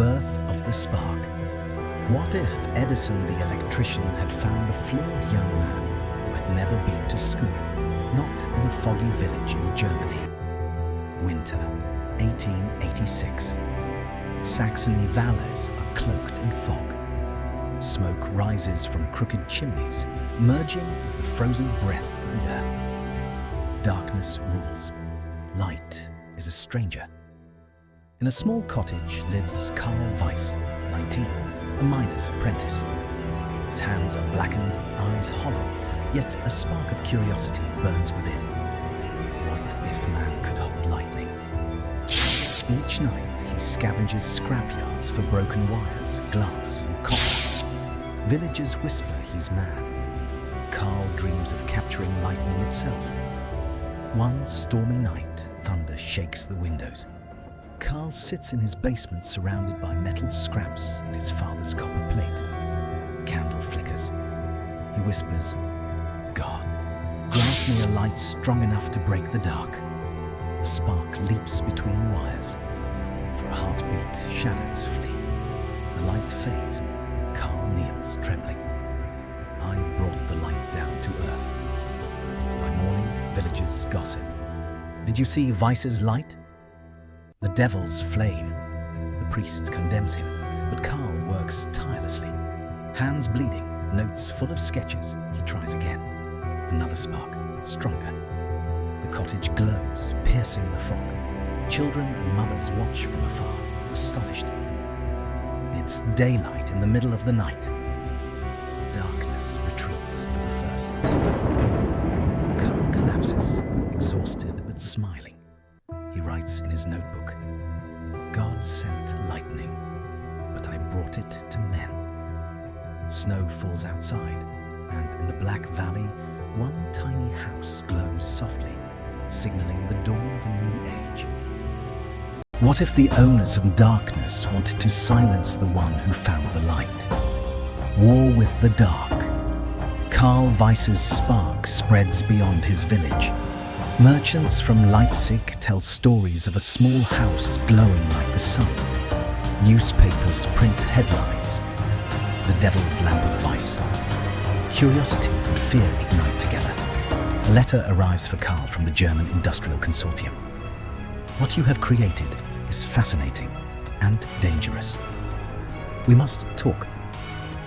birth of the spark. What if Edison the electrician had found a flawed young man who had never been to school, not in a foggy village in Germany? Winter, 1886. Saxony valleys are cloaked in fog. Smoke rises from crooked chimneys, merging with the frozen breath of the earth. Darkness rules. Light is a stranger. In a small cottage lives Karl Weiss, 19, a miner's apprentice. His hands are blackened, eyes hollow, yet a spark of curiosity burns within. What if man could hold lightning? Each night he scavenges scrapyards for broken wires, glass and copper. Villagers whisper he's mad. Karl dreams of capturing lightning itself. One stormy night, thunder shakes the windows. Karl sits in his basement surrounded by metal scraps and his father's copper plate. Candle flickers. He whispers, "God, grant me a light strong enough to break the dark." A spark leaps between wires. For a heartbeat, shadows flee. The light fades. Karl kneels, trembling. I brought the light down to earth. By morning, villagers gossip. Did you see Weiss's light? The devil's flame. The priest condemns him, but Karl works tirelessly. Hands bleeding, notes full of sketches, he tries again. Another spark, stronger. The cottage glows, piercing the fog. Children and mothers watch from afar, astonished. It's daylight in the middle of the night. Darkness retreats for the first time. Karl collapses, exhausted but smiling. He writes in his notebook, "God sent lightning, but I brought it to men." Snow falls outside, and in the black valley, one tiny house glows softly, signaling the dawn of a new age. What if the owners of darkness wanted to silence the one who found the light? War with the dark. Karl Weiss's spark spreads beyond his village. Merchants from Leipzig tell stories of a small house glowing like the sun. Newspapers print headlines. The devil's lamp of Weiss. Curiosity and fear ignite together. A letter arrives for Karl from the German Industrial Consortium. What you have created is fascinating and dangerous. We must talk.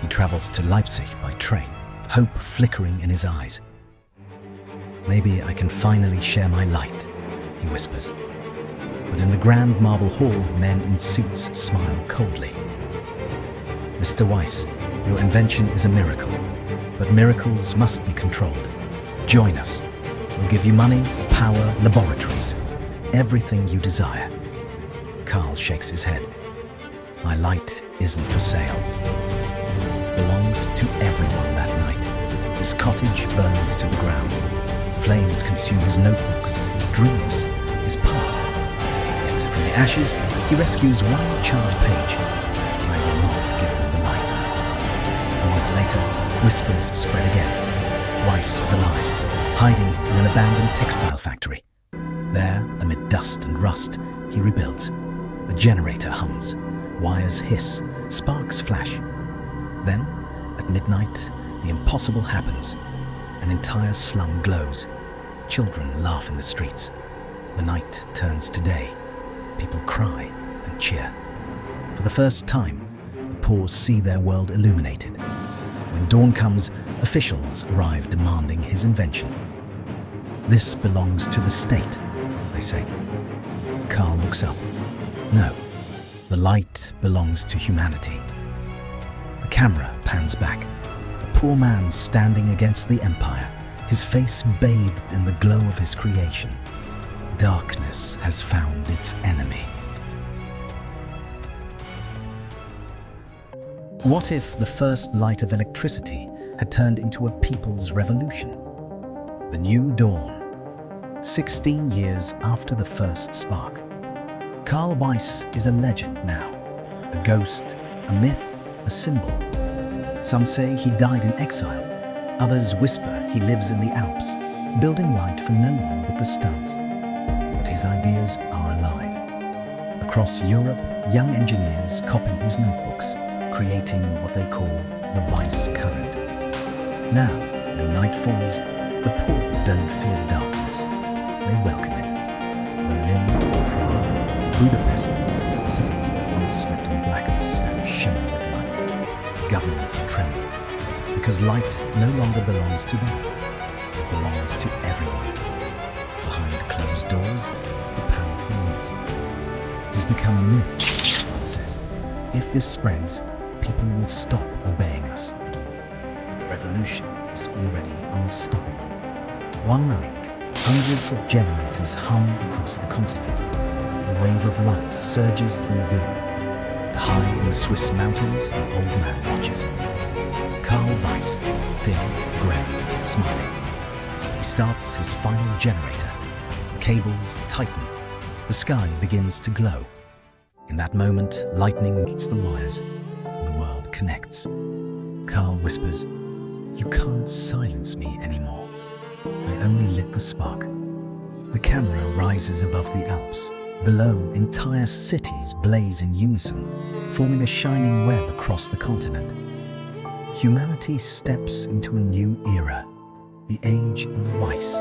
He travels to Leipzig by train, hope flickering in his eyes. Maybe I can finally share my light, he whispers. But in the grand marble hall, men in suits smile coldly. Mr. Weiss, your invention is a miracle, but miracles must be controlled. Join us. We'll give you money, power, laboratories, everything you desire. Karl shakes his head. My light isn't for sale. It belongs to everyone that night. His cottage burns to the ground. Flames consume his notebooks, his dreams, his past. Yet from the ashes, he rescues one charred page. I will not give them the light. A month later, whispers spread again. Weiss is alive, hiding in an abandoned textile factory. There, amid dust and rust, he rebuilds. A generator hums, wires hiss, sparks flash. Then, at midnight, the impossible happens. An entire slum glows. Children laugh in the streets. The night turns to day. People cry and cheer. For the first time, the poor see their world illuminated. When dawn comes, officials arrive demanding his invention. This belongs to the state, they say. Karl looks up. No, the light belongs to humanity. The camera pans back. A poor man standing against the empire, his face bathed in the glow of his creation. Darkness has found its enemy. What if the first light of electricity had turned into a people's revolution? The new dawn. 16 years after the first spark. Karl Weiss is a legend now. A ghost, a myth, a symbol. Some say he died in exile. Others whisper he lives in the Alps, building light for no one but the stars. But his ideas are alive. Across Europe, young engineers copy his notebooks, creating what they call the Weiss current. Now, when night falls, the poor don't fear darkness. They welcome it. Berlin, Prague, Budapest, cities that once slept in blackness now shimmer with light. Governments tremble, because light no longer belongs to them. It belongs to everyone. Behind closed doors, the powerful meet. It has become a myth, one says. If this spreads, people will stop obeying us. But the revolution is already unstoppable. One night, hundreds of generators hum across the continent. A wave of light surges through Europe. High in the Swiss mountains, an old man watches. Carl Weiss, thin, grey, and smiling. He starts his final generator. The cables tighten. The sky begins to glow. In that moment, lightning meets the wires, and the world connects. Carl whispers, "You can't silence me anymore. I only lit the spark." The camera rises above the Alps. Below, entire cities blaze in unison, forming a shining web across the continent. Humanity steps into a new era, the age of Weiss.